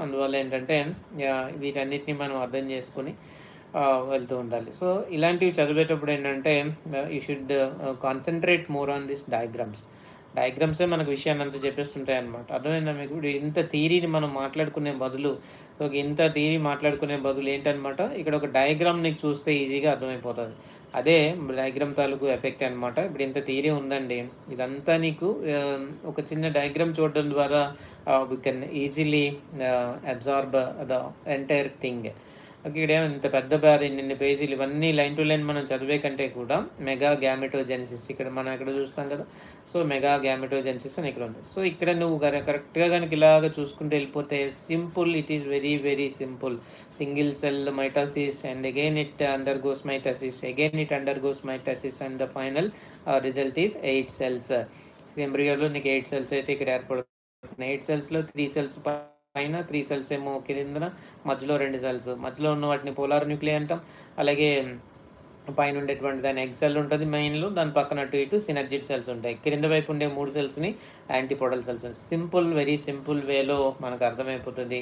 అందువల్ల ఏంటంటే వీటన్నిటిని మనం అర్థం చేసుకొని వెళ్తూ ఉండాలి. సో, ఇలాంటివి చదివేటప్పుడు ఏంటంటే you should concentrate more on this diagrams. డయాగ్రామ్సే మనకు విషయాన్నంతా చెప్పేస్తుంటాయన్నమాట. అర్థమైందా మీకు? ఇప్పుడు ఇంత థియరీని మనం మాట్లాడుకునే బదులు, ఇంత థియరీ మాట్లాడుకునే బదులు ఏంటనమాట, ఇక్కడ ఒక డయాగ్రామ్ నీకు చూస్తే ఈజీగా అర్థమైపోతది. అదే డయాగ్రామ్ తాలూకు ఎఫెక్ట్ అనమాట. ఇప్పుడు ఇంత థియరీ ఉందండి. ఇదంతా నీకు ఒక చిన్న డయాగ్రామ్ చూడడం ద్వారా we can easily absorb the entire thing. ఇక్కడేమో ఇంత పెద్ద ఇన్నిన్ని పేజీలు ఇవన్నీ లైన్ టు లైన్ మనం చదివే కంటే కూడా మెగా గ్యామెటోజెనిసిస్ ఇక్కడ మనం ఎక్కడ చూస్తాం కదా. సో, మెగా గ్యామెటోజెనిసిస్ అని ఇక్కడ ఉంది. సో, ఇక్కడ నువ్వు కరెక్ట్‌గా గనుక ఇలాగ చూసుకుంటూ వెళ్ళిపోతే simple, it is very very simple. Single cell mitosis and again it undergoes mitosis, again it undergoes mitosis and the final result is 8 cells. ఎంబ్రియోలో నీకు 8 సెల్స్ అయితే ఇక్కడ ఏర్పడుతున్నాయి. 8 సెల్స్‌లో 3 సెల్స్ పైన, 3 సెల్స్ ఏమో కిందన, మధ్యలో 2 సెల్స్. మధ్యలో ఉన్న వాటిని పోలార్ న్యూక్లియై అంటాం. అలాగే పైన ఉండేటువంటి దాని ఎగ్ సెల్ ఉంటుంది మెయిన్‌లో. దాని పక్కన అటు ఇటు సినర్జిడ్ సెల్స్ ఉంటాయి. క్రింద వైపు ఉండే 3 సెల్స్‌ని యాంటీపోడల్ సెల్స్. సింపుల్, వెరీ సింపుల్ వేలో మనకు అర్థమైపోతుంది.